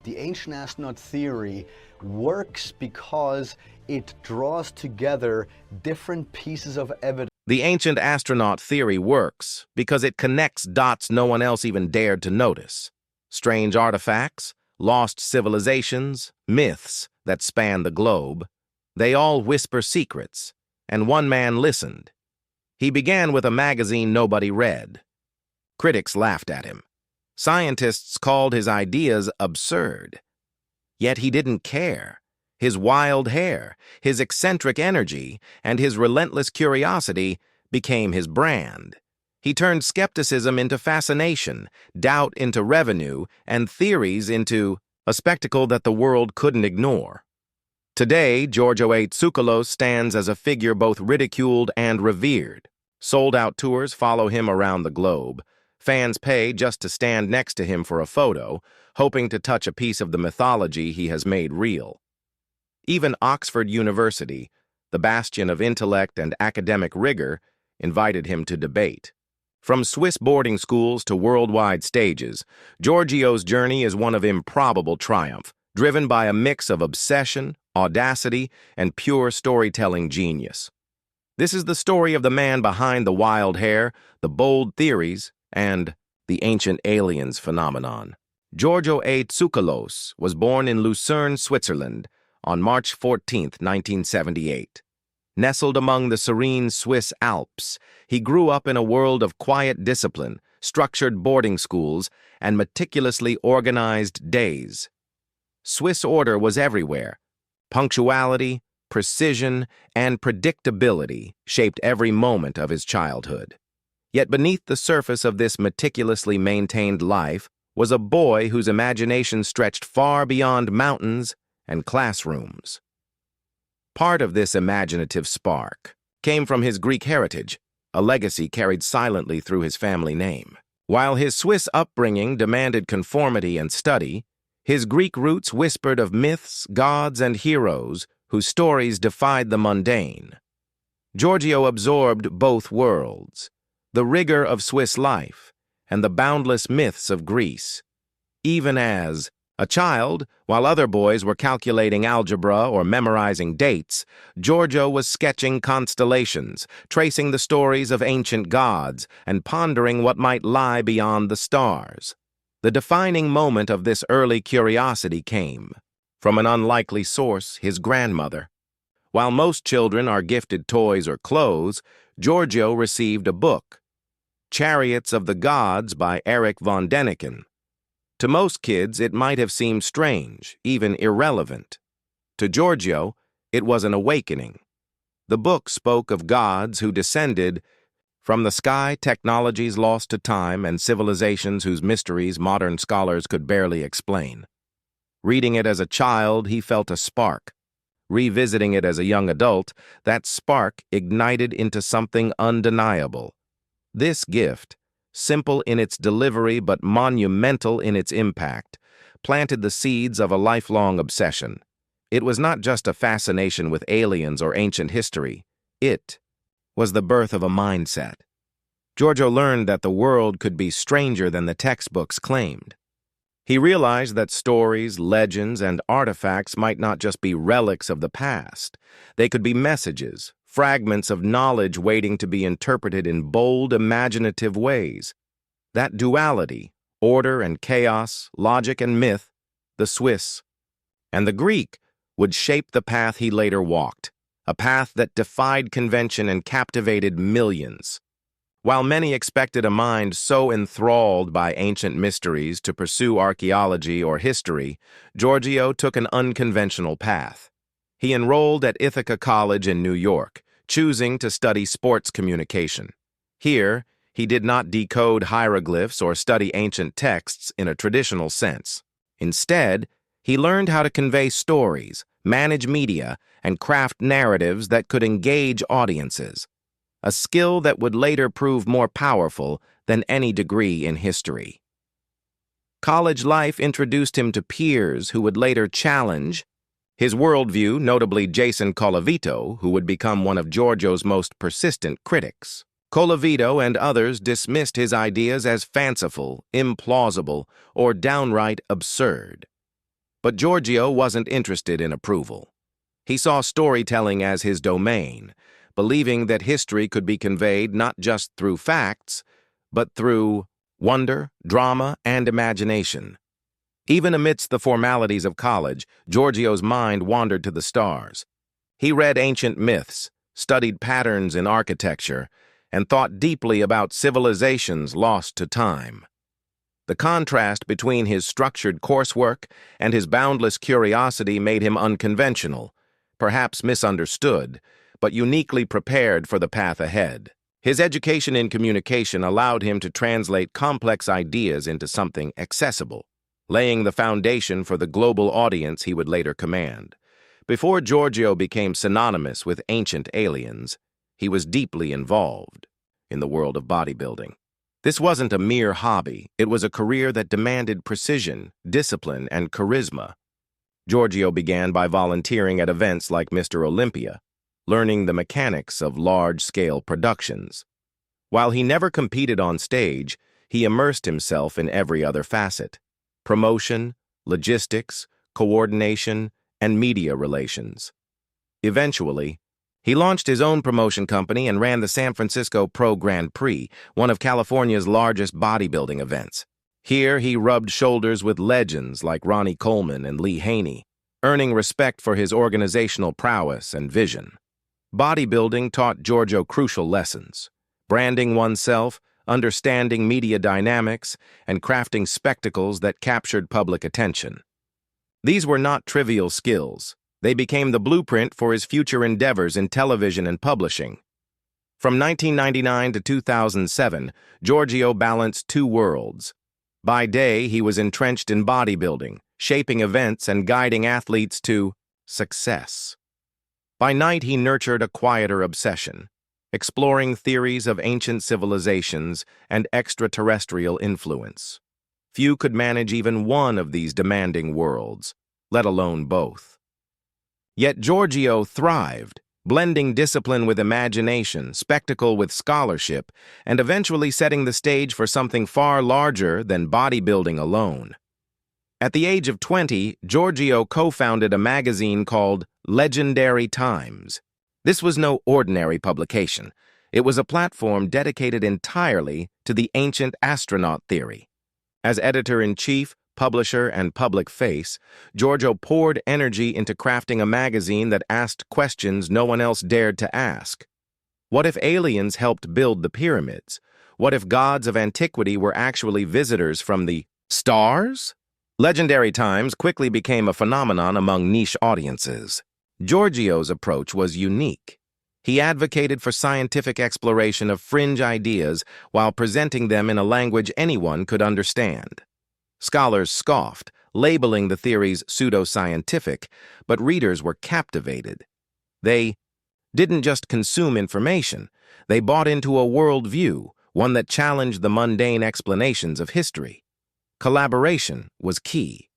The ancient astronaut theory works because it draws together different pieces of evidence. The ancient astronaut theory works because it connects dots no one else even dared to notice. Strange artifacts, lost civilizations, myths that span the globe. They all whisper secrets, and one man listened. He began with a magazine nobody read. Critics laughed at him. Scientists called his ideas absurd. Yet he didn't care. His wild hair, his eccentric energy, and his relentless curiosity became his brand. He turned skepticism into fascination, doubt into revenue, and theories into a spectacle that the world couldn't ignore. Today, Giorgio A. Tsoukalos stands as a figure both ridiculed and revered. Sold-out tours follow him around the globe. Fans pay just to stand next to him for a photo, hoping to touch a piece of the mythology he has made real. Even Oxford University, the bastion of intellect and academic rigor, invited him to debate. From Swiss boarding schools to worldwide stages, Giorgio's journey is one of improbable triumph, driven by a mix of obsession, audacity, and pure storytelling genius. This is the story of the man behind the wild hair, the bold theories, and the ancient aliens phenomenon. Giorgio A. Tsoukalos was born in Lucerne, Switzerland, on March 14, 1978. Nestled among the serene Swiss Alps, he grew up in a world of quiet discipline, structured boarding schools, and meticulously organized days. Swiss order was everywhere. Punctuality, precision, and predictability shaped every moment of his childhood. Yet beneath the surface of this meticulously maintained life was a boy whose imagination stretched far beyond mountains and classrooms. Part of this imaginative spark came from his Greek heritage, a legacy carried silently through his family name. While his Swiss upbringing demanded conformity and study, his Greek roots whispered of myths, gods, and heroes whose stories defied the mundane. Giorgio absorbed both worlds, the rigor of Swiss life and the boundless myths of Greece. Even as a child, while other boys were calculating algebra or memorizing dates, Giorgio was sketching constellations, tracing the stories of ancient gods, and pondering what might lie beyond the stars. The defining moment of this early curiosity came from an unlikely source, his grandmother. While most children are gifted toys or clothes, Giorgio received a book, Chariots of the Gods by Erich von Däniken. To most kids, it might have seemed strange, even irrelevant. To Giorgio, it was an awakening. The book spoke of gods who descended from the sky, technologies lost to time, and civilizations whose mysteries modern scholars could barely explain. Reading it as a child, he felt a spark. Revisiting it as a young adult, that spark ignited into something undeniable. This gift, simple in its delivery but monumental in its impact, planted the seeds of a lifelong obsession. It was not just a fascination with aliens or ancient history. It was the birth of a mindset. Giorgio learned that the world could be stranger than the textbooks claimed. He realized that stories, legends, and artifacts might not just be relics of the past. They could be messages, fragments of knowledge waiting to be interpreted in bold, imaginative ways. That duality, order and chaos, logic and myth, the Swiss and the Greek, would shape the path he later walked, a path that defied convention and captivated millions. While many expected a mind so enthralled by ancient mysteries to pursue archaeology or history, Giorgio took an unconventional path. He enrolled at Ithaca College in New York, choosing to study sports communication. Here, he did not decode hieroglyphs or study ancient texts in a traditional sense. Instead, he learned how to convey stories, manage media, and craft narratives that could engage audiences, a skill that would later prove more powerful than any degree in history. College life introduced him to peers who would later challenge his worldview, notably Jason Colavito, who would become one of Giorgio's most persistent critics. Colavito and others dismissed his ideas as fanciful, implausible, or downright absurd. But Giorgio wasn't interested in approval. He saw storytelling as his domain, believing that history could be conveyed not just through facts, but through wonder, drama, and imagination. Even amidst the formalities of college, Giorgio's mind wandered to the stars. He read ancient myths, studied patterns in architecture, and thought deeply about civilizations lost to time. The contrast between his structured coursework and his boundless curiosity made him unconventional, perhaps misunderstood, but uniquely prepared for the path ahead. His education in communication allowed him to translate complex ideas into something accessible, laying the foundation for the global audience he would later command. Before Giorgio became synonymous with ancient aliens, he was deeply involved in the world of bodybuilding. This wasn't a mere hobby, it was a career that demanded precision, discipline, and charisma. Giorgio began by volunteering at events like Mr. Olympia, learning the mechanics of large-scale productions. While he never competed on stage, he immersed himself in every other facet: promotion, logistics, coordination, and media relations. Eventually, he launched his own promotion company and ran the San Francisco Pro Grand Prix, one of California's largest bodybuilding events. Here, he rubbed shoulders with legends like Ronnie Coleman and Lee Haney, earning respect for his organizational prowess and vision. Bodybuilding taught Giorgio crucial lessons: branding oneself, understanding media dynamics, and crafting spectacles that captured public attention. These were not trivial skills. They became the blueprint for his future endeavors in television and publishing. From 1999 to 2007, Giorgio balanced two worlds. By day, he was entrenched in bodybuilding, shaping events and guiding athletes to success. By night, he nurtured a quieter obsession, exploring theories of ancient civilizations and extraterrestrial influence. Few could manage even one of these demanding worlds, let alone both. Yet Giorgio thrived, blending discipline with imagination, spectacle with scholarship, and eventually setting the stage for something far larger than bodybuilding alone. At the age of 20, Giorgio co-founded a magazine called Legendary Times. This was no ordinary publication. It was a platform dedicated entirely to the ancient astronaut theory. As editor-in-chief, publisher, and public face, Giorgio poured energy into crafting a magazine that asked questions no one else dared to ask. What if aliens helped build the pyramids? What if gods of antiquity were actually visitors from the stars? Legendary Times quickly became a phenomenon among niche audiences. Giorgio's approach was unique. He advocated for scientific exploration of fringe ideas while presenting them in a language anyone could understand. Scholars scoffed, labeling the theories pseudoscientific, but readers were captivated. They didn't just consume information, they bought into a worldview, one that challenged the mundane explanations of history. Collaboration was key.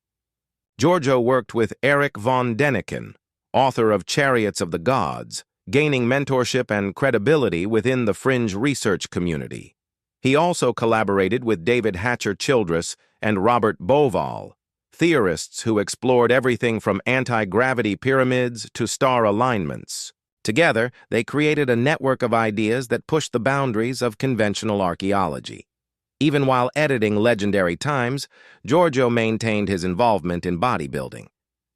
Giorgio worked with Erich von Däniken, author of Chariots of the Gods, gaining mentorship and credibility within the fringe research community. He also collaborated with David Hatcher-Childress and Robert Bauval, theorists who explored everything from anti-gravity pyramids to star alignments. Together, they created a network of ideas that pushed the boundaries of conventional archaeology. Even while editing Legendary Times, Giorgio maintained his involvement in bodybuilding.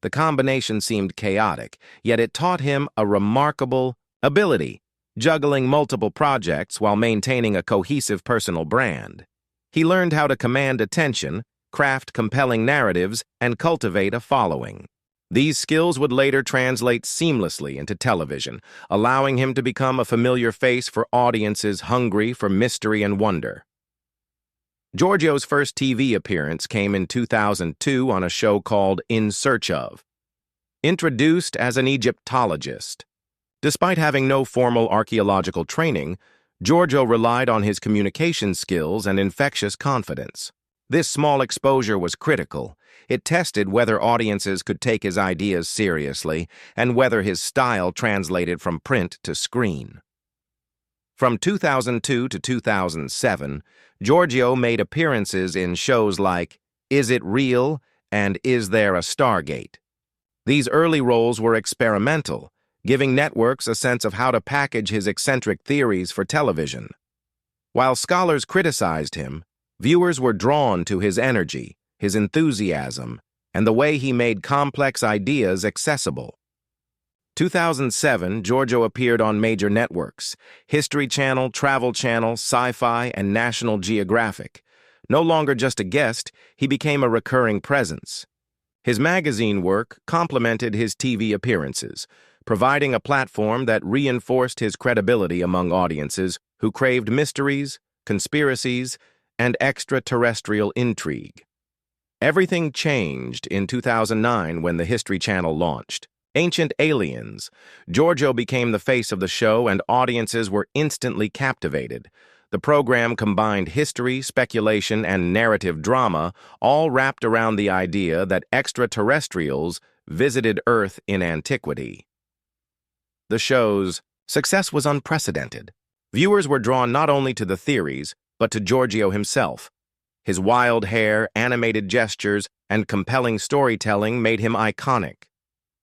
The combination seemed chaotic, yet it taught him a remarkable ability, juggling multiple projects while maintaining a cohesive personal brand. He learned how to command attention, craft compelling narratives, and cultivate a following. These skills would later translate seamlessly into television, allowing him to become a familiar face for audiences hungry for mystery and wonder. Giorgio's first TV appearance came in 2002 on a show called In Search Of. Introduced as an Egyptologist. Despite having no formal archaeological training, Giorgio relied on his communication skills and infectious confidence. This small exposure was critical. It tested whether audiences could take his ideas seriously and whether his style translated from print to screen. From 2002 to 2007, Giorgio made appearances in shows like Is It Real? and Is There a Stargate? These early roles were experimental, giving networks a sense of how to package his eccentric theories for television. While scholars criticized him, viewers were drawn to his energy, his enthusiasm, and the way he made complex ideas accessible. 2007, Giorgio appeared on major networks: History Channel, Travel Channel, Sci-Fi, and National Geographic. No longer just a guest, he became a recurring presence. His magazine work complemented his TV appearances, providing a platform that reinforced his credibility among audiences who craved mysteries, conspiracies, and extraterrestrial intrigue. Everything changed in 2009 when the History Channel launched. Ancient Aliens. Giorgio became the face of the show, and audiences were instantly captivated. The program combined history, speculation, and narrative drama, all wrapped around the idea that extraterrestrials visited Earth in antiquity. The show's success was unprecedented. Viewers were drawn not only to the theories, but to Giorgio himself. His wild hair, animated gestures, and compelling storytelling made him iconic.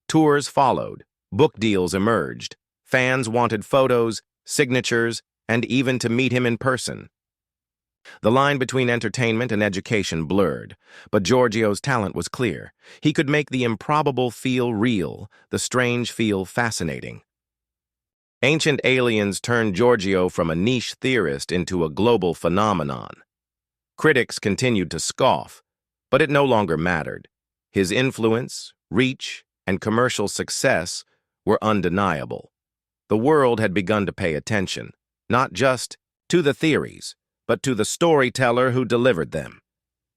Tours followed, book deals emerged, fans wanted photos, signatures, and even to meet him in person. The line between entertainment and education blurred, but Giorgio's talent was clear. He could make the improbable feel real, the strange feel fascinating. Ancient Aliens turned Giorgio from a niche theorist into a global phenomenon. Critics continued to scoff, but it no longer mattered. His influence, reach, and commercial success were undeniable. The world had begun to pay attention, not just to the theories, but to the storyteller who delivered them.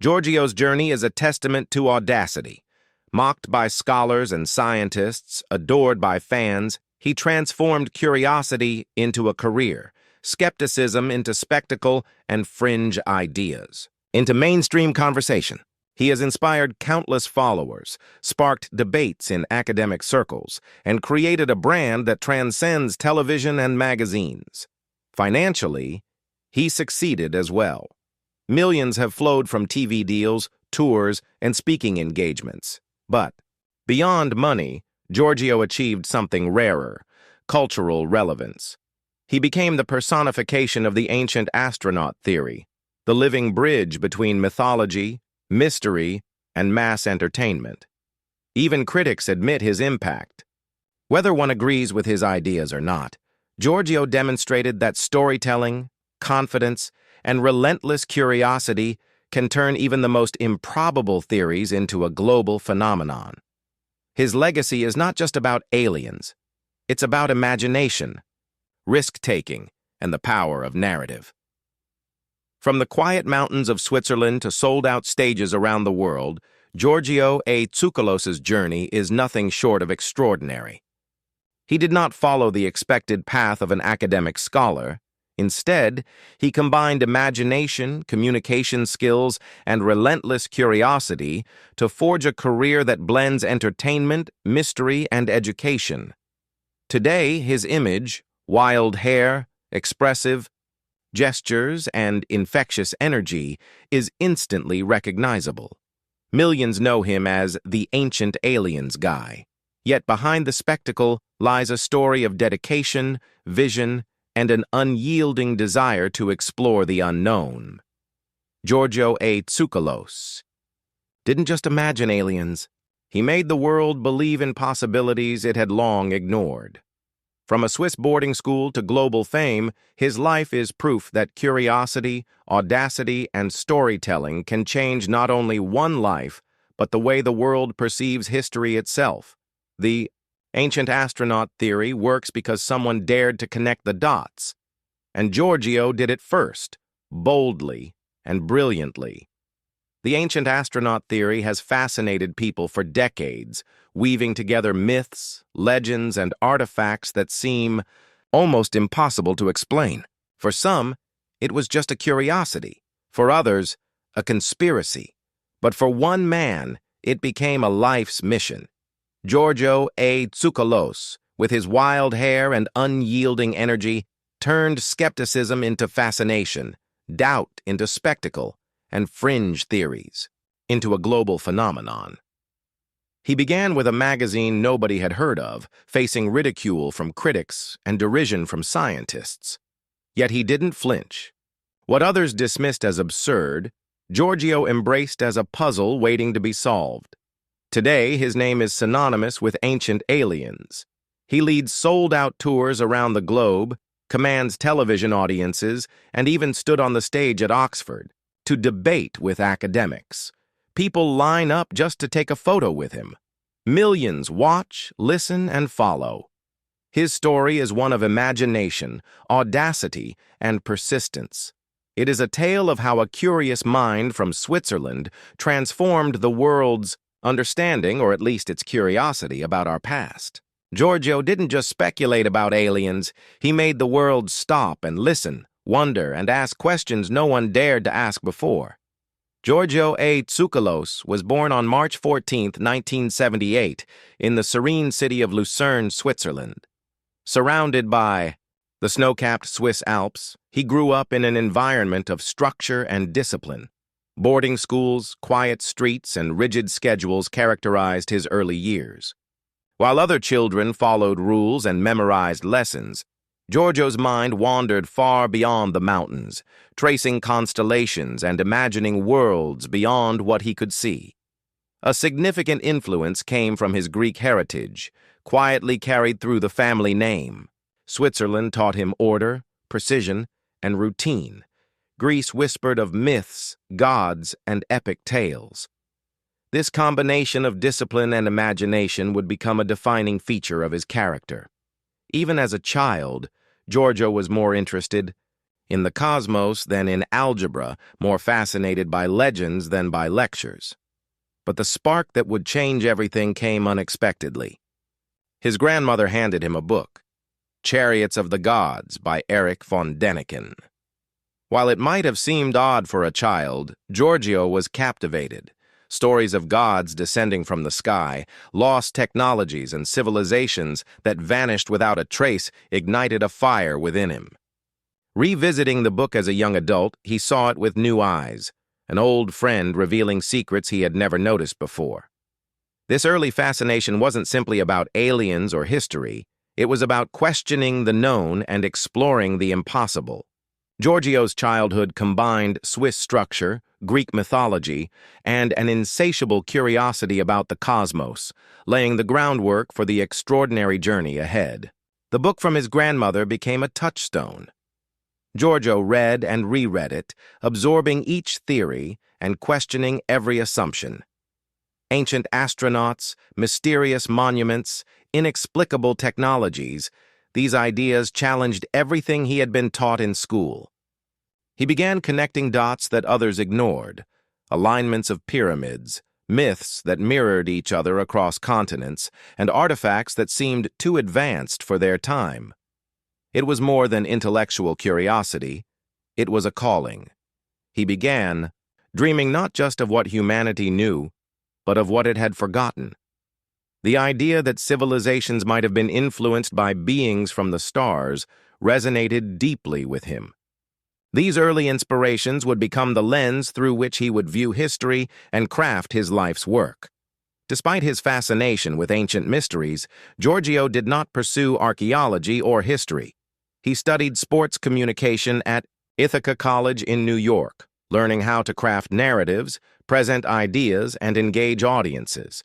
Giorgio's journey is a testament to audacity. Mocked by scholars and scientists, adored by fans, he transformed curiosity into a career, skepticism into spectacle, and fringe ideas into mainstream conversation. He has inspired countless followers, sparked debates in academic circles, and created a brand that transcends television and magazines. Financially, he succeeded as well. Millions have flowed from TV deals, tours, and speaking engagements. But beyond money, Giorgio achieved something rarer: cultural relevance. He became the personification of the ancient astronaut theory, the living bridge between mythology, mystery, and mass entertainment. Even critics admit his impact. Whether one agrees with his ideas or not, Giorgio demonstrated that storytelling, confidence, and relentless curiosity can turn even the most improbable theories into a global phenomenon. His legacy is not just about aliens. It's about imagination, risk-taking, and the power of narrative. From the quiet mountains of Switzerland to sold-out stages around the world, Giorgio A. Tsoukalos' journey is nothing short of extraordinary. He did not follow the expected path of an academic scholar. Instead, he combined imagination, communication skills, and relentless curiosity to forge a career that blends entertainment, mystery, and education. Today, his image, wild hair, expressive gestures, and infectious energy, is instantly recognizable. Millions know him as the Ancient Aliens guy. Yet behind the spectacle lies a story of dedication, vision, and an unyielding desire to explore the unknown. Giorgio A. Tsoukalos didn't just imagine aliens. He made the world believe in possibilities it had long ignored. From a Swiss boarding school to global fame, his life is proof that curiosity, audacity, and storytelling can change not only one life, but the way the world perceives history itself. The ancient astronaut theory works because someone dared to connect the dots, and Giorgio did it first, boldly and brilliantly. The ancient astronaut theory has fascinated people for decades, weaving together myths, legends, and artifacts that seem almost impossible to explain. For some, it was just a curiosity. For others, a conspiracy. But for one man, it became a life's mission. Giorgio A. Tsoukalos, with his wild hair and unyielding energy, turned skepticism into fascination, doubt into spectacle, and fringe theories into a global phenomenon. He began with a magazine nobody had heard of, facing ridicule from critics and derision from scientists. Yet he didn't flinch. What others dismissed as absurd, Giorgio embraced as a puzzle waiting to be solved. Today, his name is synonymous with ancient aliens. He leads sold-out tours around the globe, commands television audiences, and even stood on the stage at Oxford to debate with academics. People line up just to take a photo with him. Millions watch, listen, and follow. His story is one of imagination, audacity, and persistence. It is a tale of how a curious mind from Switzerland transformed the world's understanding, or at least its curiosity, about our past. Giorgio didn't just speculate about aliens, he made the world stop and listen, wonder, and ask questions no one dared to ask before. Giorgio A. Tsoukalos was born on March 14, 1978, in the serene city of Lucerne, Switzerland. Surrounded by the snow-capped Swiss Alps, he grew up in an environment of structure and discipline. Boarding schools, quiet streets, and rigid schedules characterized his early years. While other children followed rules and memorized lessons, Giorgio's mind wandered far beyond the mountains, tracing constellations and imagining worlds beyond what he could see. A significant influence came from his Greek heritage, quietly carried through the family name. Switzerland taught him order, precision, and routine. Greece whispered of myths, gods, and epic tales. This combination of discipline and imagination would become a defining feature of his character. Even as a child, Giorgio was more interested in the cosmos than in algebra, more fascinated by legends than by lectures. But the spark that would change everything came unexpectedly. His grandmother handed him a book, Chariots of the Gods by Erich von Däniken. While it might have seemed odd for a child, Giorgio was captivated. Stories of gods descending from the sky, lost technologies and civilizations that vanished without a trace ignited a fire within him. Revisiting the book as a young adult, he saw it with new eyes, an old friend revealing secrets he had never noticed before. This early fascination wasn't simply about aliens or history, it was about questioning the known and exploring the impossible. Giorgio's childhood combined Swiss structure, Greek mythology, and an insatiable curiosity about the cosmos, laying the groundwork for the extraordinary journey ahead. The book from his grandmother became a touchstone. Giorgio read and reread it, absorbing each theory and questioning every assumption. Ancient astronauts, mysterious monuments, inexplicable technologies, these ideas challenged everything he had been taught in school. He began connecting dots that others ignored, alignments of pyramids, myths that mirrored each other across continents, and artifacts that seemed too advanced for their time. It was more than intellectual curiosity, it was a calling. He began, dreaming not just of what humanity knew, but of what it had forgotten. The idea that civilizations might have been influenced by beings from the stars resonated deeply with him. These early inspirations would become the lens through which he would view history and craft his life's work. Despite his fascination with ancient mysteries, Giorgio did not pursue archaeology or history. He studied sports communication at Ithaca College in New York, learning how to craft narratives, present ideas, and engage audiences.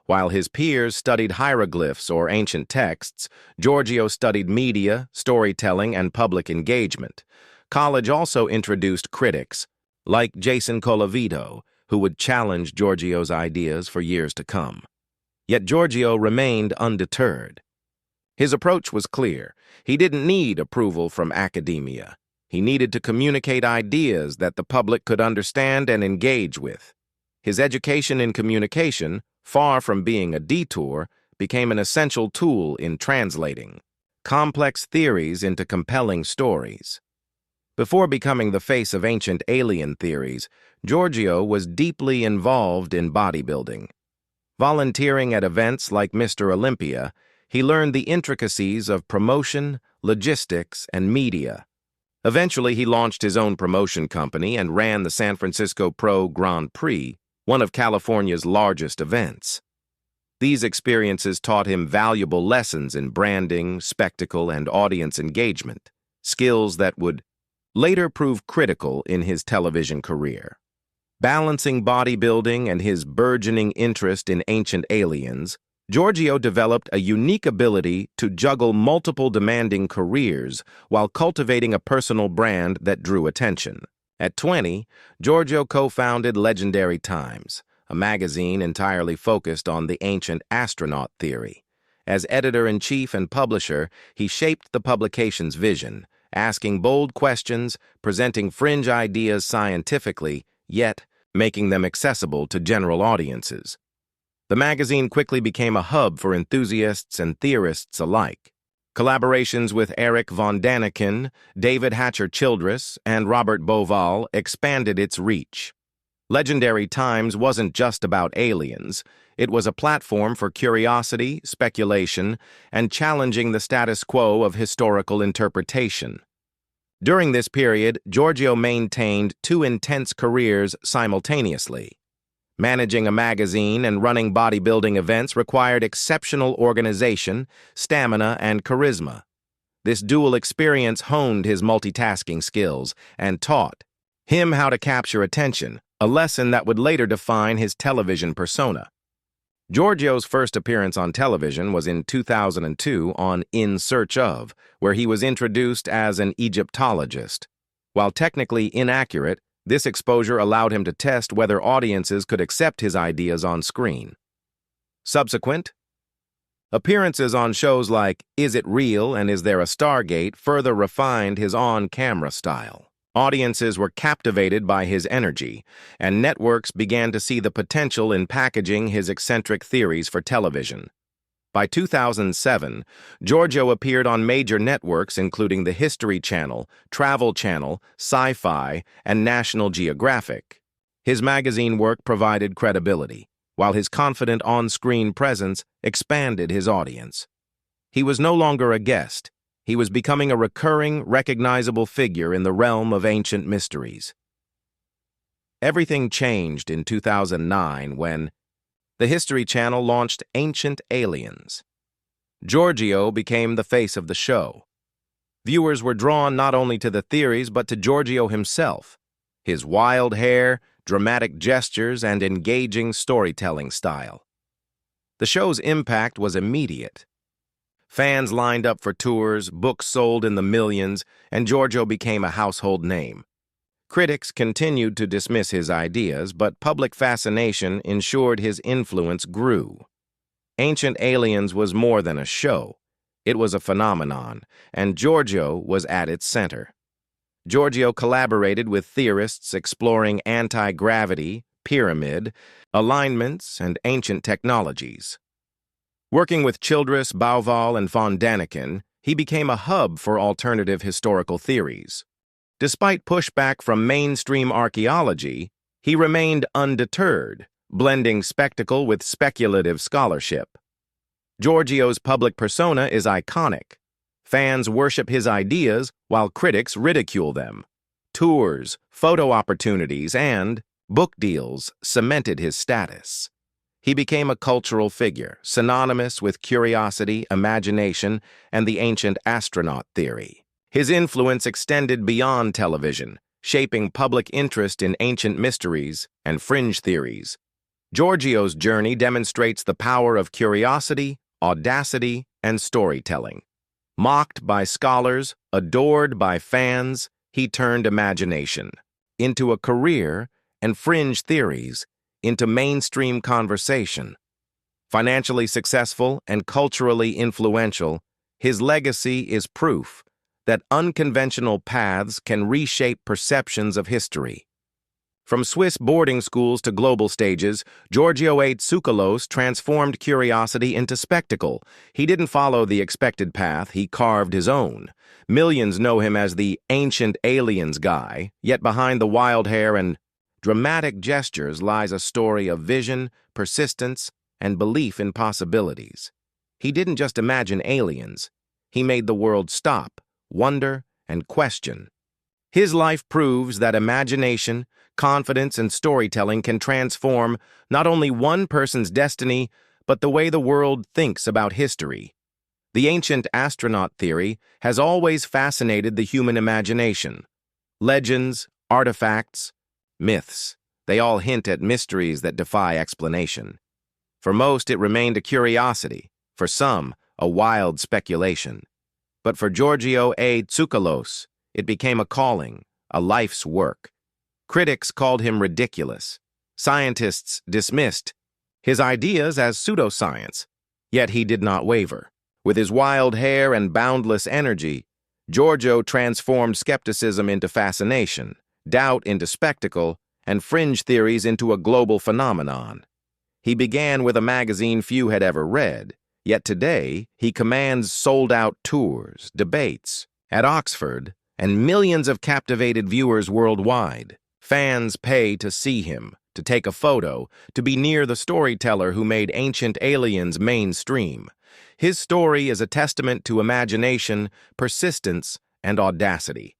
While his peers studied hieroglyphs or ancient texts, Giorgio studied media, storytelling, and public engagement. College also introduced critics, like Jason Colavito, who would challenge Giorgio's ideas for years to come. Yet Giorgio remained undeterred. His approach was clear. He didn't need approval from academia. He needed to communicate ideas that the public could understand and engage with. His education in communication, far from being a detour, became an essential tool in translating complex theories into compelling stories. Before becoming the face of ancient alien theories, Giorgio was deeply involved in bodybuilding. Volunteering at events like Mr. Olympia, he learned the intricacies of promotion, logistics, and media. Eventually, he launched his own promotion company and ran the San Francisco Pro Grand Prix, one of California's largest events. These experiences taught him valuable lessons in branding, spectacle, and audience engagement, skills that would later prove critical in his television career. Balancing bodybuilding and his burgeoning interest in ancient aliens, Giorgio developed a unique ability to juggle multiple demanding careers while cultivating a personal brand that drew attention. At 20, Giorgio co-founded Legendary Times, a magazine entirely focused on the ancient astronaut theory. As editor-in-chief and publisher, he shaped the publication's vision, asking bold questions, presenting fringe ideas scientifically, yet making them accessible to general audiences. The magazine quickly became a hub for enthusiasts and theorists alike. Collaborations with Erich von Däniken, David Hatcher-Childress, and Robert Bauval expanded its reach. Legendary Times wasn't just about aliens. It was a platform for curiosity, speculation, and challenging the status quo of historical interpretation. During this period, Giorgio maintained two intense careers simultaneously. Managing a magazine and running bodybuilding events required exceptional organization, stamina, and charisma. This dual experience honed his multitasking skills and taught him how to capture attention, a lesson that would later define his television persona. Giorgio's first appearance on television was in 2002 on In Search Of, where he was introduced as an Egyptologist. While technically inaccurate, this exposure allowed him to test whether audiences could accept his ideas on screen. Subsequent appearances on shows like Is It Real and Is There a Stargate further refined his on-camera style. Audiences were captivated by his energy, and networks began to see the potential in packaging his eccentric theories for television. By 2007, Giorgio appeared on major networks including the History Channel, Travel Channel, Sci-Fi, and National Geographic. His magazine work provided credibility, while his confident on-screen presence expanded his audience. He was no longer a guest. He was becoming a recurring, recognizable figure in the realm of ancient mysteries. Everything changed in 2009 when the History Channel launched Ancient Aliens. Giorgio became the face of the show. Viewers were drawn not only to the theories but to Giorgio himself, his wild hair, dramatic gestures, and engaging storytelling style. The show's impact was immediate. Fans lined up for tours, books sold in the millions, and Giorgio became a household name. Critics continued to dismiss his ideas, but public fascination ensured his influence grew. Ancient Aliens was more than a show. It was a phenomenon, and Giorgio was at its center. Giorgio collaborated with theorists exploring anti-gravity, pyramid, alignments, and ancient technologies. Working with Childress, Bauval, and von Däniken, he became a hub for alternative historical theories. Despite pushback from mainstream archaeology, he remained undeterred, blending spectacle with speculative scholarship. Giorgio's public persona is iconic. Fans worship his ideas while critics ridicule them. Tours, photo opportunities, and book deals cemented his status. He became a cultural figure, synonymous with curiosity, imagination, and the ancient astronaut theory. His influence extended beyond television, shaping public interest in ancient mysteries and fringe theories. Giorgio's journey demonstrates the power of curiosity, audacity, and storytelling. Mocked by scholars, adored by fans, he turned imagination into a career and fringe theories into mainstream conversation. Financially successful and culturally influential, his legacy is proof that unconventional paths can reshape perceptions of history. From Swiss boarding schools to global stages, Giorgio A. Tsoukalos transformed curiosity into spectacle. He didn't follow the expected path, he carved his own. Millions know him as the Ancient Aliens guy, yet behind the wild hair and dramatic gestures lies a story of vision, persistence, and belief in possibilities. He didn't just imagine aliens. He made the world stop, wonder, and question. His life proves that imagination, confidence, and storytelling can transform not only one person's destiny, but the way the world thinks about history. The ancient astronaut theory has always fascinated the human imagination. Legends, artifacts, myths, they all hint at mysteries that defy explanation. For most, it remained a curiosity. For some, a wild speculation. But for Giorgio A. Tsoukalos, it became a calling, a life's work. Critics called him ridiculous. Scientists dismissed his ideas as pseudoscience. Yet he did not waver. With his wild hair and boundless energy, Giorgio transformed skepticism into fascination, doubt into spectacle, and fringe theories into a global phenomenon. He began with a magazine few had ever read, yet today he commands sold-out tours, debates at Oxford, and millions of captivated viewers worldwide. Fans pay to see him, to take a photo, to be near the storyteller who made ancient aliens mainstream. His story is a testament to imagination, persistence, and audacity.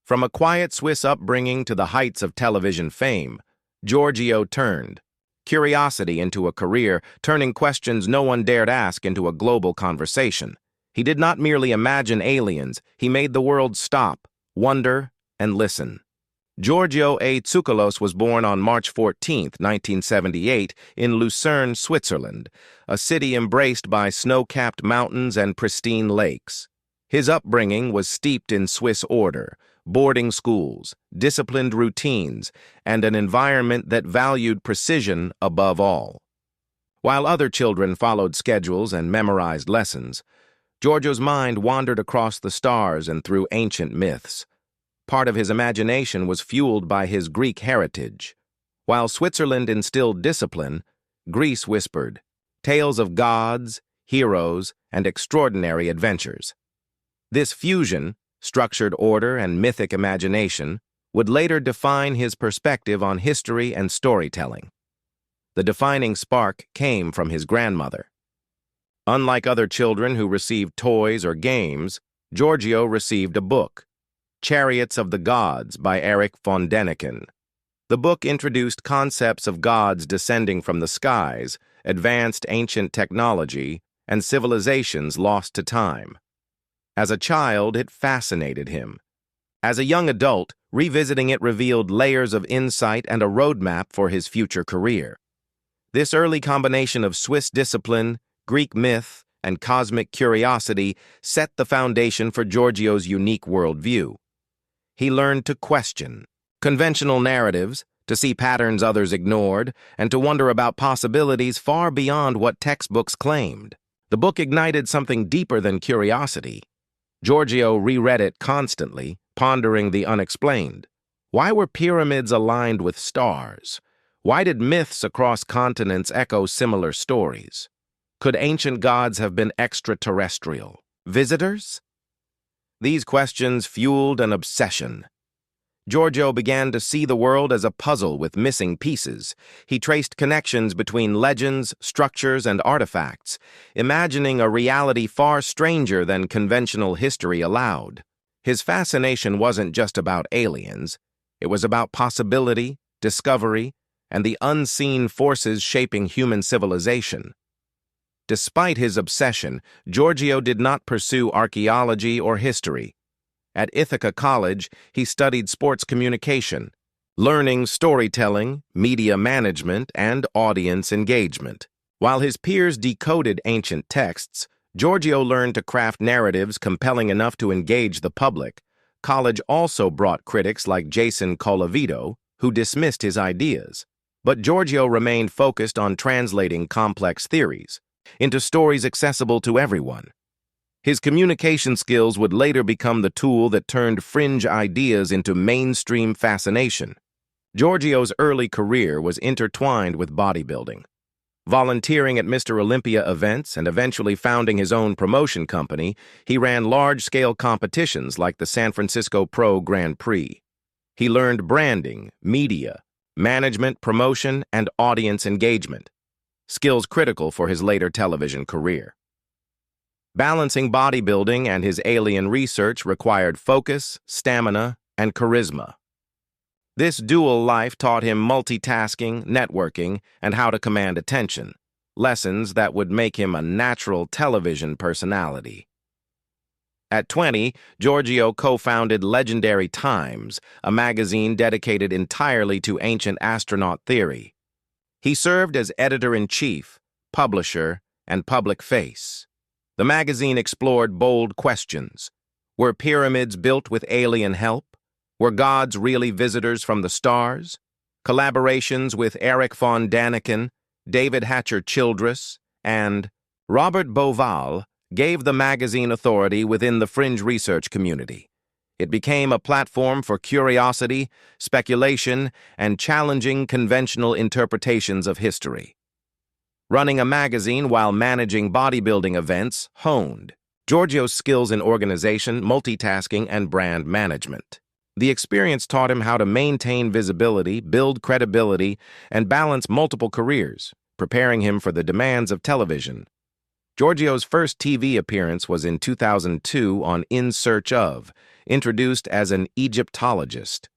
From a quiet Swiss upbringing to the heights of television fame, Giorgio turned curiosity into a career, turning questions no one dared ask into a global conversation. He did not merely imagine aliens, he made the world stop, wonder, and listen. Giorgio A. Tsoukalos was born on March 14, 1978, in Lucerne, Switzerland, a city embraced by snow-capped mountains and pristine lakes. His upbringing was steeped in Swiss order, boarding schools, disciplined routines, and an environment that valued precision above all. While other children followed schedules and memorized lessons, Giorgio's mind wandered across the stars and through ancient myths. Part of his imagination was fueled by his Greek heritage. While Switzerland instilled discipline, Greece whispered tales of gods, heroes, and extraordinary adventures. This fusion, structured order and mythic imagination, would later define his perspective on history and storytelling. The defining spark came from his grandmother. Unlike other children who received toys or games, Giorgio received a book, Chariots of the Gods by Erich von Däniken. The book introduced concepts of gods descending from the skies, advanced ancient technology, and civilizations lost to time. As a child, it fascinated him. As a young adult, revisiting it revealed layers of insight and a roadmap for his future career. This early combination of Swiss discipline, Greek myth, and cosmic curiosity set the foundation for Giorgio's unique worldview. He learned to question conventional narratives, to see patterns others ignored, and to wonder about possibilities far beyond what textbooks claimed. The book ignited something deeper than curiosity. Giorgio reread it constantly, pondering the unexplained. Why were pyramids aligned with stars? Why did myths across continents echo similar stories? Could ancient gods have been extraterrestrial visitors? These questions fueled an obsession. Giorgio began to see the world as a puzzle with missing pieces. He traced connections between legends, structures, and artifacts, imagining a reality far stranger than conventional history allowed. His fascination wasn't just about aliens. It was about possibility, discovery, and the unseen forces shaping human civilization. Despite his obsession, Giorgio did not pursue archaeology or history. At Ithaca College, he studied sports communication, learning storytelling, media management, and audience engagement. While his peers decoded ancient texts, Giorgio learned to craft narratives compelling enough to engage the public. College also brought critics like Jason Colavito, who dismissed his ideas. But Giorgio remained focused on translating complex theories into stories accessible to everyone. His communication skills would later become the tool that turned fringe ideas into mainstream fascination. Giorgio's early career was intertwined with bodybuilding. Volunteering at Mr. Olympia events and eventually founding his own promotion company, he ran large-scale competitions like the San Francisco Pro Grand Prix. He learned branding, media, management, promotion, and audience engagement, skills critical for his later television career. Balancing bodybuilding and his alien research required focus, stamina, and charisma. This dual life taught him multitasking, networking, and how to command attention, lessons that would make him a natural television personality. At 20, Giorgio co-founded Legendary Times, a magazine dedicated entirely to ancient astronaut theory. He served as editor-in-chief, publisher, and public face. The magazine explored bold questions. Were pyramids built with alien help? Were gods really visitors from the stars? Collaborations with Erich von Däniken, David Hatcher Childress, and Robert Bauval gave the magazine authority within the fringe research community. It became a platform for curiosity, speculation, and challenging conventional interpretations of history. Running a magazine while managing bodybuilding events honed Giorgio's skills in organization, multitasking, and brand management. The experience taught him how to maintain visibility, build credibility, and balance multiple careers, preparing him for the demands of television. Giorgio's first TV appearance was in 2002 on In Search Of, introduced as an Egyptologist.